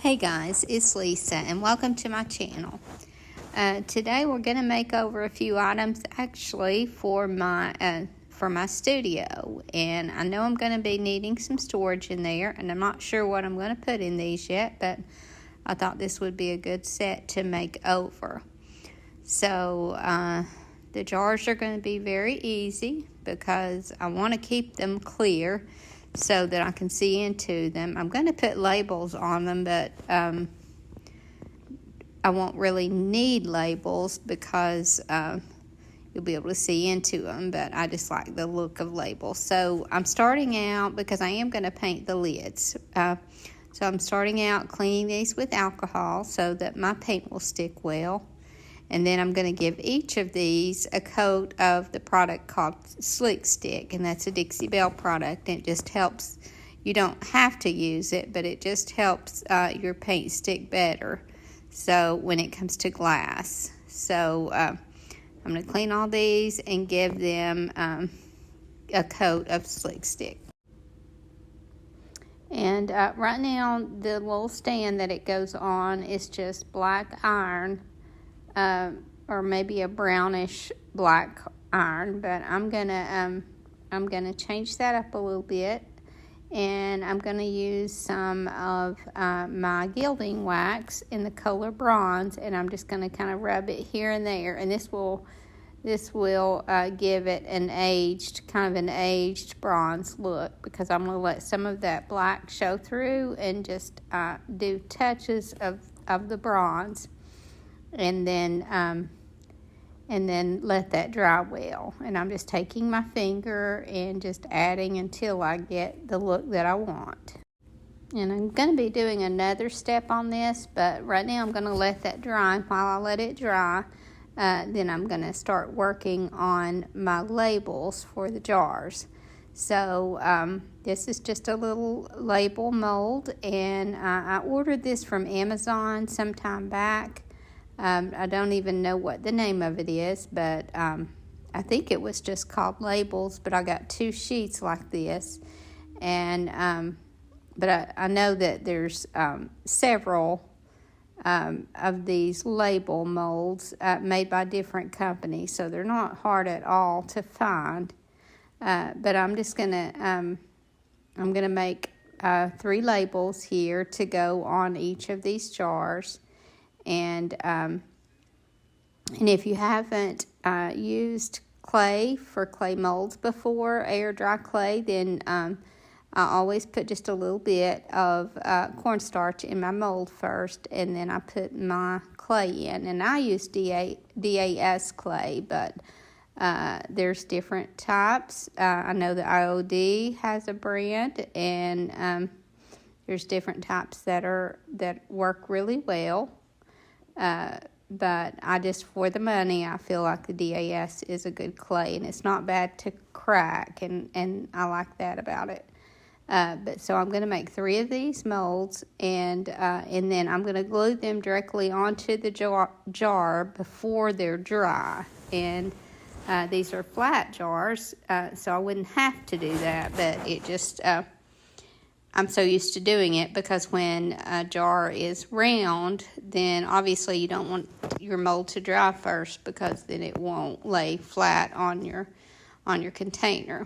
Hey guys, it's Lisa and welcome to my channel. Today we're going to make over a few items actually for my studio, and I know I'm going to be needing some storage in there, and I'm not sure what I'm going to put in these yet, but I thought this would be a good set to make over. So the jars are going to be very easy because I want to keep them clear so that I can see into them. I'm going to put labels on them, but I won't really need labels because you'll be able to see into them, but I just like the look of labels. So I'm starting out, because I am going to paint the lids. So I'm starting out cleaning these with alcohol so that my paint will stick well. And then I'm going to give each of these a coat of the product called Slick Stick, and that's a Dixie Belle product. And it just helps, you don't have to use it, but it just helps your paint stick better so when it comes to glass. So I'm going to clean all these and give them a coat of Slick Stick. And right now the little stand that it goes on is just black iron. Or maybe a brownish black iron, but I'm gonna change that up a little bit, and I'm gonna use some of my gilding wax in the color bronze, and I'm just gonna kind of rub it here and there, and this will give it an aged bronze look, because I'm gonna let some of that black show through and just do touches of the bronze. And then let that dry well. And I'm just taking my finger and just adding until I get the look that I want. And I'm going to be doing another step on this, but right now I'm going to let that dry. While I let it dry, then I'm going to start working on my labels for the jars. So this is just a little label mold, and I ordered this from Amazon some time back. I don't even know what the name of it is, but I think it was just called labels, but I got 2 sheets like this. And but I know that there's several of these label molds made by different companies, so they're not hard at all to find. But I'm just gonna make 3 labels here to go on each of these jars. And if you haven't used clay for clay molds before, air dry clay, then I always put just a little bit of cornstarch in my mold first, and then I put my clay in. And I use DAS clay, but there's different types. I know the IOD has a brand, and there's different types that work really well. But I just, for the money, I feel like the DAS is a good clay, and it's not bad to crack, and I like that about it. But so I'm going to make 3 of these molds, and then I'm going to glue them directly onto the jar before they're dry. And these are flat jars, so I wouldn't have to do that, but it just I'm so used to doing it, because when a jar is round, then obviously you don't want your mold to dry first, because then it won't lay flat on your container.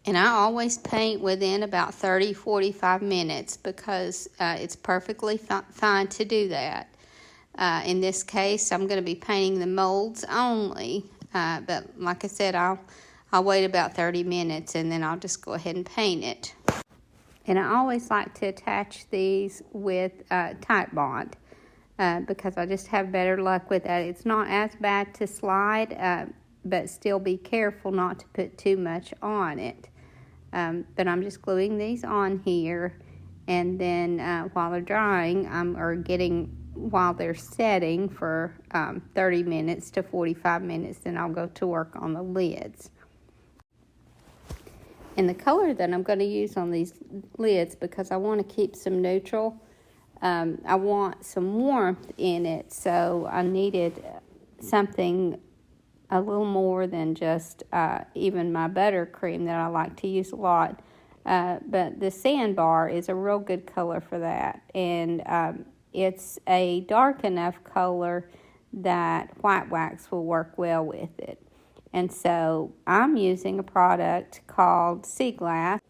And I always paint within about 30-45 minutes, because it's perfectly fine to do that. In this case, I'm going to be painting the molds only, but like I said, I'll wait about 30 minutes, and then I'll just go ahead and paint it. And I always like to attach these with Tite Bond, because I just have better luck with that. It's not as bad to slide, but still be careful not to put too much on it. But I'm just gluing these on here, and then while they're drying, while they're setting for 30 minutes to 45 minutes, then I'll go to work on the lids. And the color that I'm going to use on these lids, because I want to keep some neutral, I want some warmth in it, so I needed something a little more than just even my buttercream that I like to use a lot. But the sandbar is a real good color for that. And it's a dark enough color that white wax will work well with it. And so I'm using a product called Sea Glass.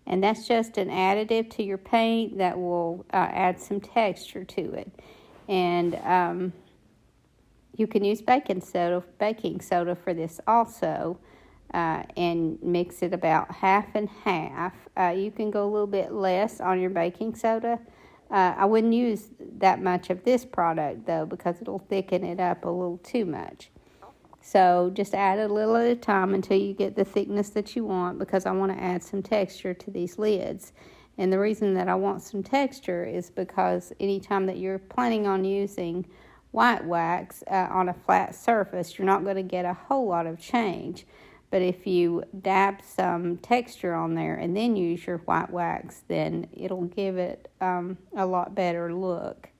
And that's just an additive to your paint that will add some texture to it. And you can use baking soda for this also, and mix it about half and half. You can go a little bit less on your baking soda. I wouldn't use that much of this product, though, because it'll thicken it up a little too much. So just add a little at a time until you get the thickness that you want, because I want to add some texture to these lids. And the reason that I want some texture is because anytime that you're planning on using white wax on a flat surface, you're not going to get a whole lot of change. But if you dab some texture on there and then use your white wax, then it'll give it a lot better look.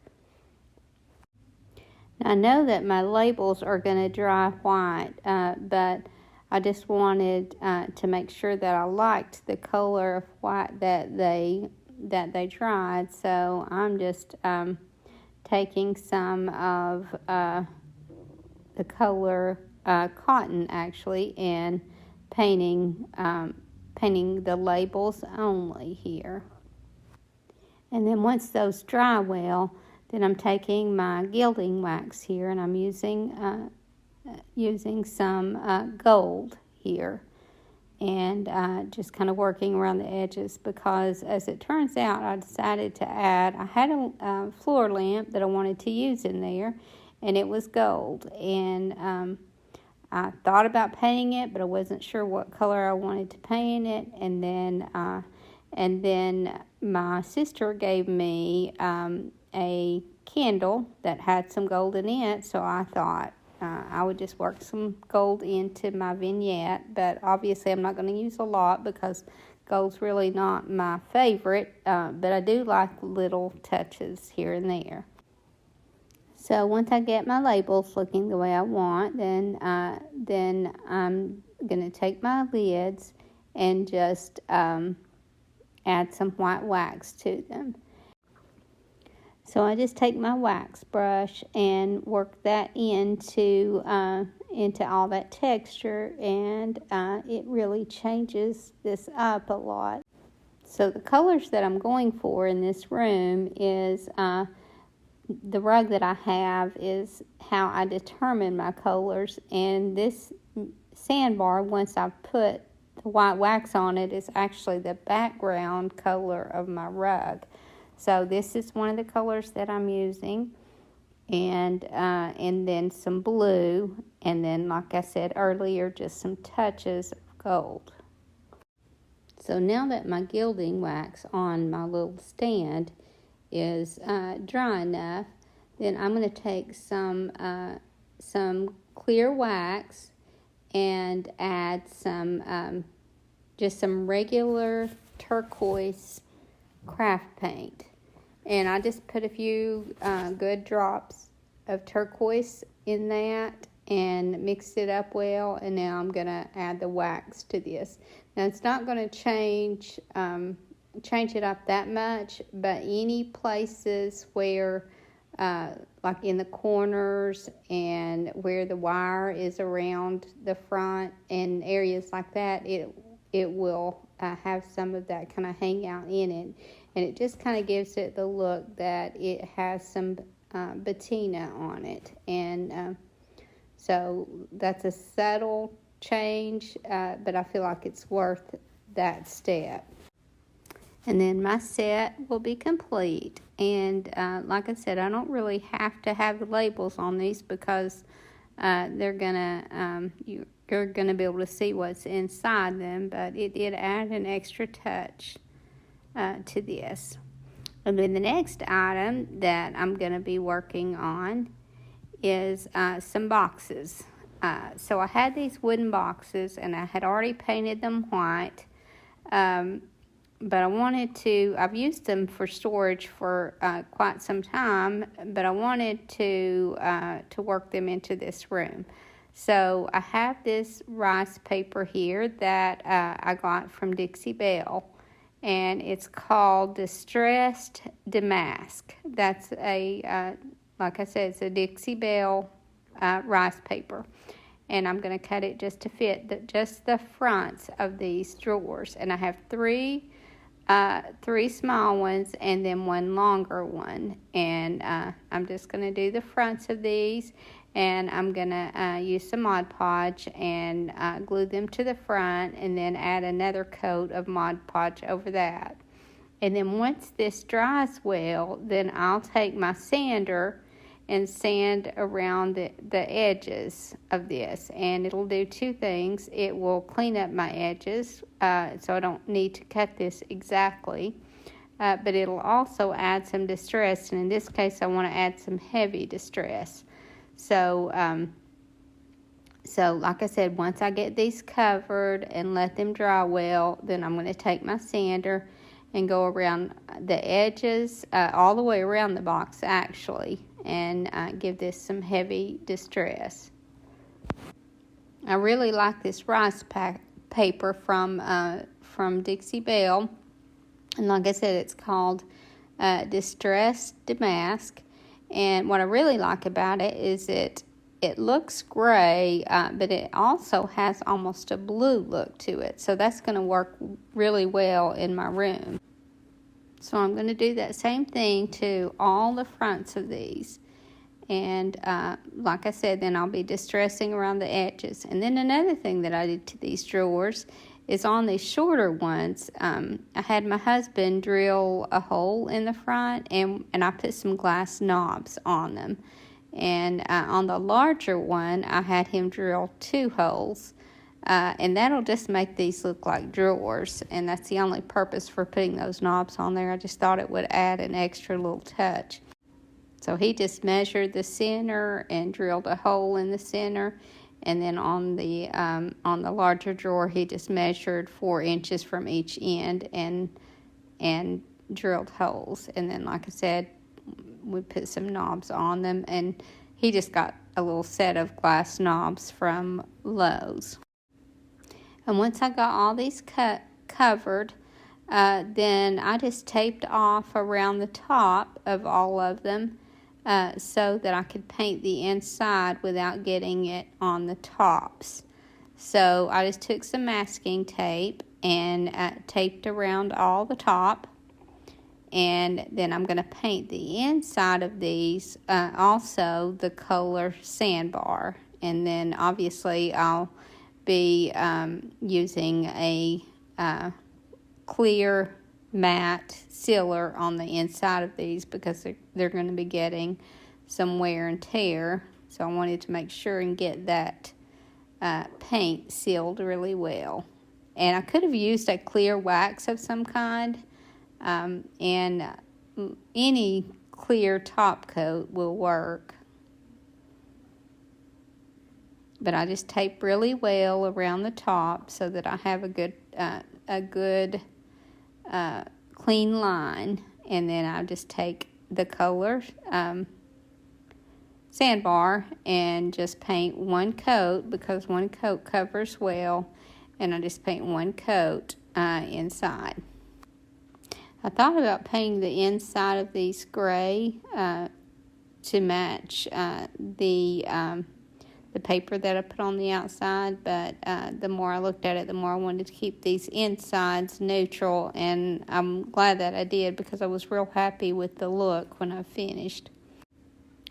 Now, I know that my labels are going to dry white, but I just wanted to make sure that I liked the color of white that they dried. So I'm just taking some of the color cotton, actually, and painting the labels only here. And then once those dry well, then I'm taking my gilding wax here, and I'm using some gold here, and just kind of working around the edges, because as it turns out, I decided to add, I had a floor lamp that I wanted to use in there, and it was gold, and I thought about painting it, but I wasn't sure what color I wanted to paint it, and then my sister gave me a candle that had some gold in it, so I thought I would just work some gold into my vignette. But obviously I'm not going to use a lot because gold's really not my favorite, but I do like little touches here and there. So once I get my labels looking the way I want, then I'm going to take my lids and just add some white wax to them. So I just take my wax brush and work that into all that texture, and it really changes this up a lot. So the colors that I'm going for in this room is the rug that I have is how I determine my colors, and this sandbar, once I put the white wax on it, is actually the background color of my rug. So this is one of the colors that I'm using, and then some blue, and then, like I said earlier, just some touches of gold. So now that my gilding wax on my little stand is dry enough, then I'm going to take some clear wax and add just some regular turquoise craft paint. And I just put a few good drops of turquoise in that and mixed it up well, and now I'm going to add the wax to this. Now it's not going to change it up that much, but any places where like in the corners and where the wire is around the front and areas like that, it will have some of that kind of hang out in it. And it just kind of gives it the look that it has some patina on it. And so that's a subtle change, but I feel like it's worth that step. And then my set will be complete. And like I said, I don't really have to have the labels on these because you're gonna be able to see what's inside them. But it did add an extra touch to this. And then the next item that I'm going to be working on is some boxes. So I had these wooden boxes, and I had already painted them white. But I wanted to, I've used them for storage for quite some time, but I wanted to work them into this room. So I have this rice paper here that I got from Dixie Belle, and it's called Distressed Damask. That's like I said, it's a Dixie Belle rice paper. And I'm going to cut it just to fit just the fronts of these drawers. And I have three small ones and then one longer one. And I'm just going to do the fronts of these. And I'm going to use some Mod Podge and glue them to the front, and then add another coat of Mod Podge over that. And then once this dries well, then I'll take my sander and sand around the edges of this. And it'll do two things. It will clean up my edges, so I don't need to cut this exactly. But it'll also add some distress, and in this case I want to add some heavy distress. So like I said, once I get these covered and let them dry well, then I'm going to take my sander and go around the edges, all the way around the box actually, and give this some heavy distress. I really like this rice paper from Dixie Belle, and like I said, it's called Distressed Damask. And what I really like about it is it looks gray, but it also has almost a blue look to it. So that's going to work really well in my room. So I'm going to do that same thing to all the fronts of these. And like I said, then I'll be distressing around the edges. And then another thing that I did to these drawers is on these shorter ones, I had my husband drill a hole in the front, and I put some glass knobs on them. And on the larger one, I had him drill 2 holes. And that'll just make these look like drawers. And that's the only purpose for putting those knobs on there. I just thought it would add an extra little touch. So he just measured the center and drilled a hole in the center. And then on the larger drawer, he just measured 4 inches from each end and drilled holes. And then, like I said, we put some knobs on them. And he just got a little set of glass knobs from Lowe's. And once I got all these covered, then I just taped off around the top of all of them so that I could paint the inside without getting it on the tops. So I just took some masking tape and taped around all the top. And then I'm going to paint the inside of these also the color Sandbar. And then obviously I'll be using a clear matte sealer on the inside of these because they're going to be getting some wear and tear. So I wanted to make sure and get that paint sealed really well. And I could have used a clear wax of some kind, and any clear top coat will work. But I just tape really well around the top so that I have a good clean line. And then I just take the color Sandbar and just paint one coat, because one coat covers well, and I just paint one coat inside. I thought about painting the inside of these gray to match the paper that I put on the outside, but the more I looked at it, the more I wanted to keep these insides neutral, and I'm glad that I did because I was real happy with the look when I finished.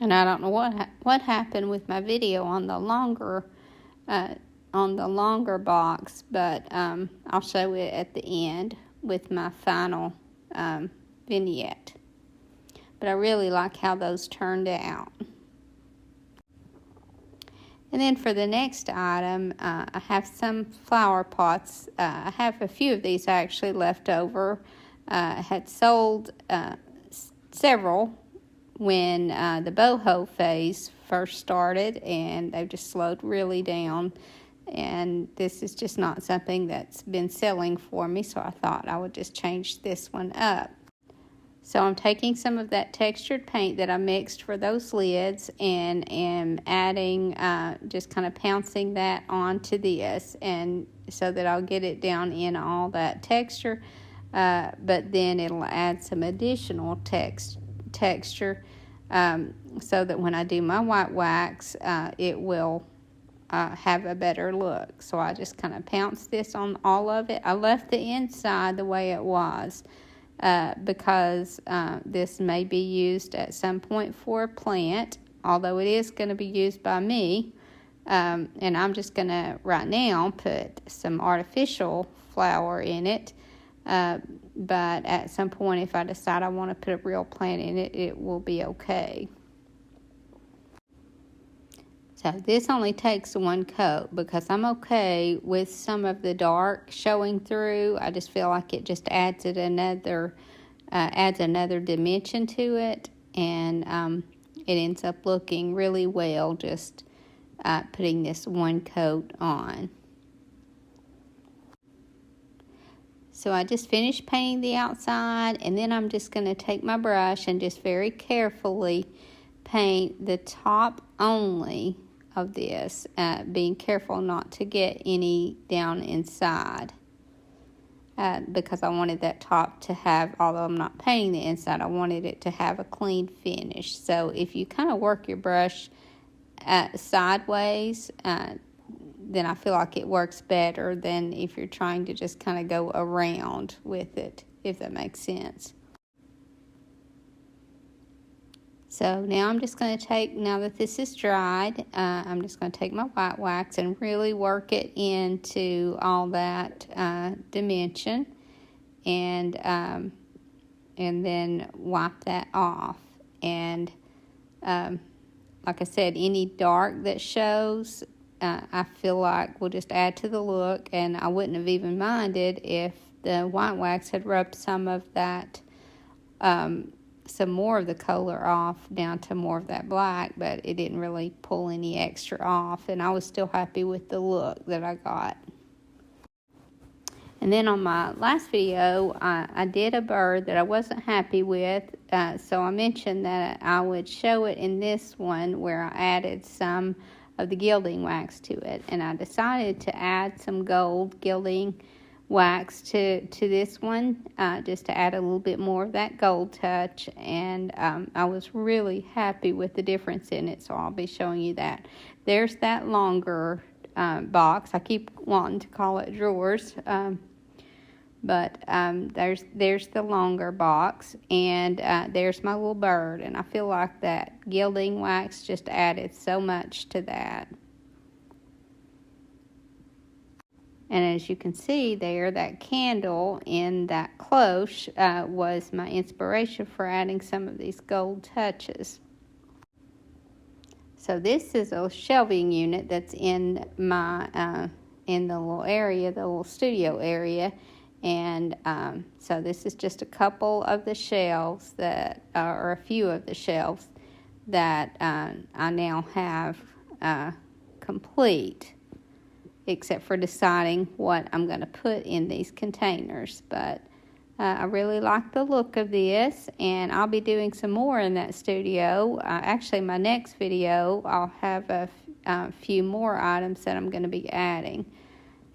And I don't know what happened with my video on the longer box, but I'll show it at the end with my final vignette. But I really like how those turned out. And then for the next item, I have some flower pots. I have a few of these actually left over. I had sold several when the boho phase first started, and they've just slowed really down. And this is just not something that's been selling for me, so I thought I would just change this one up. So I'm taking some of that textured paint that I mixed for those lids and am adding, just kind of pouncing that onto this, and so that I'll get it down in all that texture, but then it'll add some additional texture, so that when I do my white wax, it will have a better look. So I just kind of pounced this on all of it. I left the inside the way it was, because this may be used at some point for a plant, although it is going to be used by me. And I'm just going to, right now, put some artificial flower in it. But at some point, if I decide I want to put a real plant in it, it will be okay. So this only takes one coat because I'm okay with some of the dark showing through. I just feel like it just adds another dimension to it, and it ends up looking really well just putting this one coat on. So I just finished painting the outside, and then I'm just going to take my brush and just very carefully paint the top only of this, being careful not to get any down inside, because I wanted that top to have, although I'm not painting the inside, I wanted it to have a clean finish. So if you kind of work your brush sideways, then I feel like it works better than if you're trying to just kind of go around with it, if that makes sense. So now I'm just going to take, now that this is dried, I'm just going to take my white wax and really work it into all that dimension, and then wipe that off. And like I said, any dark that shows, I feel like will just add to the look, and I wouldn't have even minded if the white wax had rubbed some of that, some more of the color off down to more of that black, but it didn't really pull any extra off, and I was still happy with the look that I got. And then on my last video, I did a bird that I wasn't happy with, so I mentioned that I would show it in this one where I added some of the gilding wax to it, and I decided to add some gold gilding wax to this one, just to add a little bit more of that gold touch, and I was really happy with the difference in it, so I'll be showing you that. There's that longer box. I keep wanting to call it drawers, but there's the longer box, and there's my little bird, and I feel like that gilding wax just added so much to that. And as you can see there, that candle in that cloche was my inspiration for adding some of these gold touches. So this is a shelving unit that's in my in the little area, the little studio area. And so this is just a couple of the shelves that, or a few of the shelves that I now have complete, except for deciding what I'm going to put in these containers. But I really like the look of this, and I'll be doing some more in that studio. Actually, my next video, I'll have a few more items that I'm going to be adding.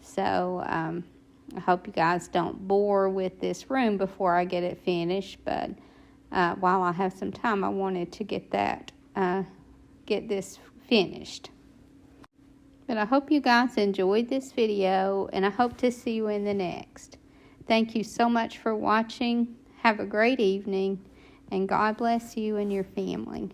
So I hope you guys don't bore with this room before I get it finished, but while I have some time, I wanted to get this finished. But I hope you guys enjoyed this video, and I hope to see you in the next. Thank you so much for watching. Have a great evening, and God bless you and your family.